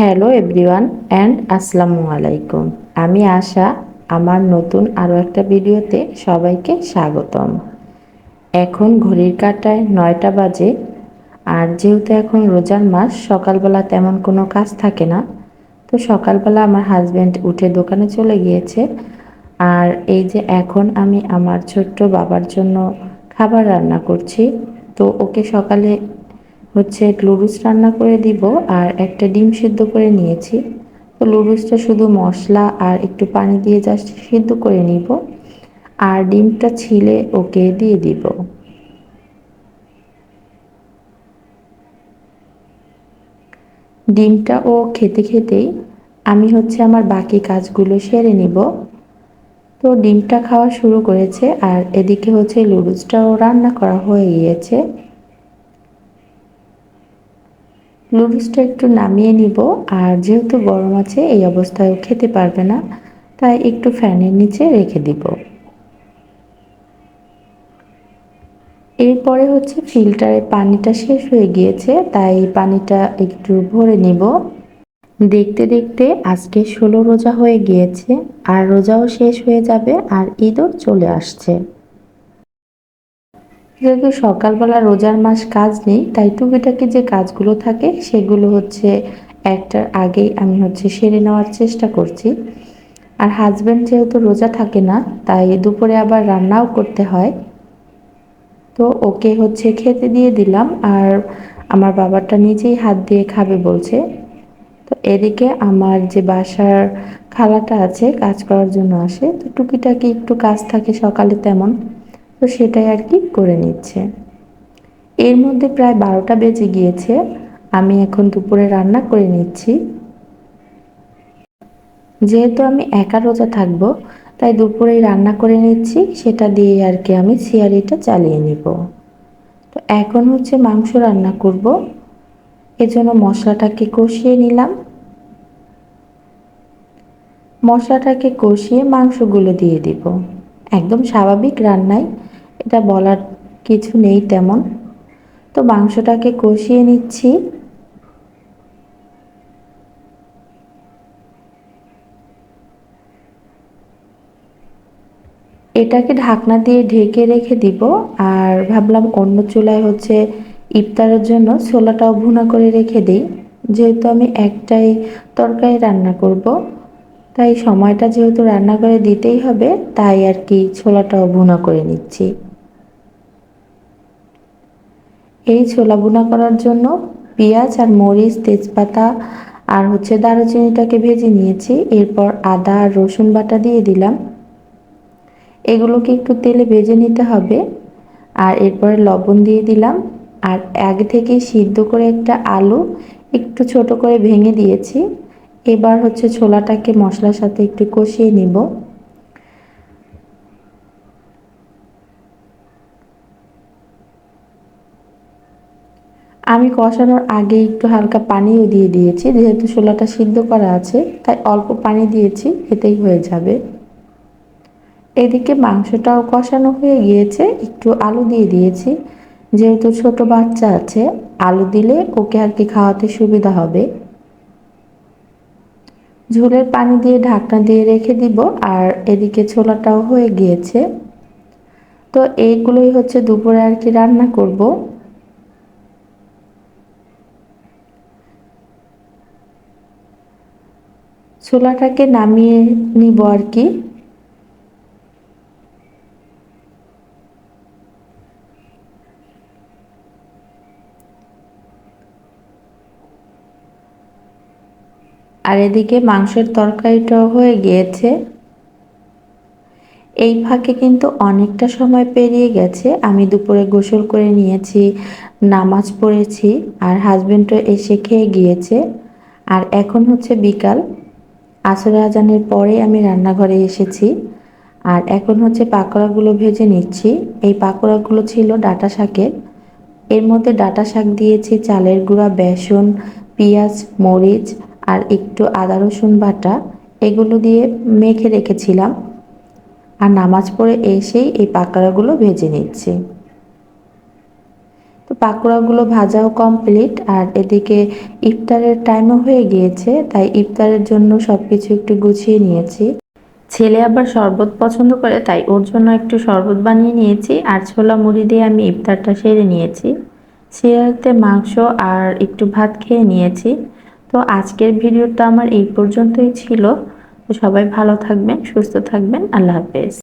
Hello everyone and আসসালামু আলাইকুম। আমি আশা, আমার নতুন আরও একটা ভিডিওতে সবাইকে স্বাগতম। এখন ঘড়ির কাঁটায় ৯টা বাজে। আর যেহেতু এখন রোজার মাস, সকালবেলা তেমন কোনো কাজ থাকে না। তো সকালবেলা আমার হাজব্যান্ড উঠে দোকানে চলে গিয়েছে। আর এই যে এখন আমি আমার ছোট্ট বাবার জন্য খাবার রান্না করছি। তো ওকে সকালে লুডুস রান্না করে দিব আর একটা ডিম সিদ্ধ করে নিয়েছি। তো লুডুসটা শুধু মশলা আর একটু পানি দিয়ে জাস্ট সিদ্ধ করে নিব, আর ডিমটা ছিলে ওকে দিয়ে দিব। ডিমটা ও খেতে খেতেই আমি আমার বাকি কাজগুলো সেরে নিব। তো ডিমটা খাওয়া শুরু করেছে আর এদিকে লুডুসটাও রান্না করা হয়ে গিয়েছে। নুডলসটা একটু নামিয়ে নিব। আর যেহেতু গরম আছে, এই অবস্থায়ও খেতে পারবে না, তাই একটু ফ্যানের নিচে রেখে দিব। এরপরে ফিল্টারে পানিটা শেষ হয়ে গিয়েছে, তাই পানিটা একটু ভরে নিব। দেখতে দেখতে আজকে ১৬ রোজা হয়ে গিয়েছে, আর রোজাও শেষ হয়ে যাবে আর ঈদও চলে আসছে। যেহেতু সকালবেলা রোজার মাস কাজ নেই, তাই টুকিটাকি যে কাজগুলো থাকে সেগুলো একটার আগেই আমি সেরে নেওয়ার চেষ্টা করছি। আর হাজব্যান্ড যেহেতু রোজা থাকে না, তাই দুপুরে আবার রান্নাও করতে হয়। তো ওকে খেতে দিয়ে দিলাম, আর আমার বাবাটা নিজেই হাত দিয়ে খাবে বলছে। তো এদিকে আমার যে বাসার খালাটা আছে, কাজ করার জন্য আসে, তো টুকিটাকি একটু কাজ থাকে সকালে তেমন, তো সেটাই আর কি করে নিচ্ছে। এর মধ্যে প্রায় ১২টা বেজে গিয়েছে। আমি এখন দুপুরে রান্না করে নিচ্ছি। যেহেতু আমি একা রোজা থাকবো, তাই দুপুরেই রান্না করে নিচ্ছি, সেটা দিয়ে আর কি আমি সিয়ারিটা চালিয়ে নিব। তো এখন মাংস রান্না করব। এজন্য মশলাটাকে কষিয়ে নিলাম। মশলাটাকে কষিয়ে মাংসগুলো দিয়ে দিব। একদম স্বাভাবিক রান্নায়, এটা বলার কিছু নেই তেমন। তো মাংসটাকে কষিয়ে নিচ্ছি। এটাকে ঢাকনা দিয়ে ঢেকে রেখে দিব। আর ভাবলাম অন্য চুলায় ইফতারের জন্য ছোলাটাও ভুনা করে রেখে দিই। যেহেতু আমি একটাই তরকারি রান্না করব, তাই সময়টা যেহেতু রান্না করে দিতেই হবে, তাই আর কি ছোলাটাও ভুনা করে নিচ্ছি। এই ছোলা ভুনা করার জন্য পেঁয়াজ আর মরিচ, তেজপাতা আর দারুচিনিটাকে ভেজে নিয়েছি। এরপর আদা আর রসুন বাটা দিয়ে দিলাম। এগুলোকে একটু তেলে ভেজে নিতে হবে। আর এরপরে লবণ দিয়ে দিলাম। আর আগে থেকে সিদ্ধ করে একটা আলু একটু ছোট করে ভেঙে দিয়েছি। এবার ছোলাটাকে মশলার সাথে একটু কষিয়ে নিব। আমি কষানোর আগে একটু হালকা পানিও দিয়ে দিয়েছি, যেহেতু ছোলাটা সিদ্ধ করা আছে, তাই অল্প পানি দিয়েছি, এতেই হয়ে যাবে। এদিকে মাংসটাও কষানো হয়ে গিয়েছে, একটু আলু দিয়ে দিয়েছি। যেহেতু ছোট বাচ্চা আছে, আলু দিলে ওকে আর কি খাওয়াতে সুবিধা হবে। ঝোলের পানি দিয়ে ঢাকনা দিয়ে রেখে দিব। আর এদিকে ছোলাটাও হয়ে গিয়েছে। তো এইগুলোই দুপুরে আর কি রান্না করব। ছোলাটাকে নামিয়ে নিব আর কি। আর এদিকে মাংসের তরকারিটাও হয়ে গিয়েছে। এই ফাঁকে কিন্তু অনেকটা সময় পেরিয়ে গেছে। আমি দুপুরে গোসল করে নিয়েছি, নামাজ পড়েছি, আর হাজবেন্ডও এসে খেয়ে গিয়েছে। আর এখন বিকাল, আসরের আজানের পরে আমি রান্নাঘরে এসেছি। আর এখন পাকোড়াগুলো ভেজে নিচ্ছি। এই পাকোড়াগুলো ছিল ডাঁটা শাকের। এর মধ্যে ডাঁটা শাক দিয়েছি, চালের গুঁড়া, বেসন, পেঁয়াজ, মরিচ আর একটু আদা রসুন বাটা, এগুলো দিয়ে মেখে রেখেছিলাম। আর নামাজ পড়ে এসেই এই পাকোড়াগুলো ভেজে নিচ্ছি। তো পাকোড়াগুলো ভাজাও কমপ্লিট, আর এদিকে ইফতারের টাইমও হয়ে গিয়েছে, তাই ইফতারের জন্য সবকিছু একটু গুছিয়ে নিয়েছি। ছেলে আবার শরবত পছন্দ করে, তাই ওর জন্য একটু শরবত বানিয়ে নিয়েছি, আর ছোলা মুড়ি দিয়ে আমি ইফতারটা সেরে নিয়েছি। সিরাতে মাংস আর একটু ভাত খেয়ে নিয়েছি। তো আজকের ভিডিওটা আমার এই পর্যন্তই ছিল। তো সবাই ভালো থাকবেন, সুস্থ থাকবেন, আল্লাহ হাফেজ।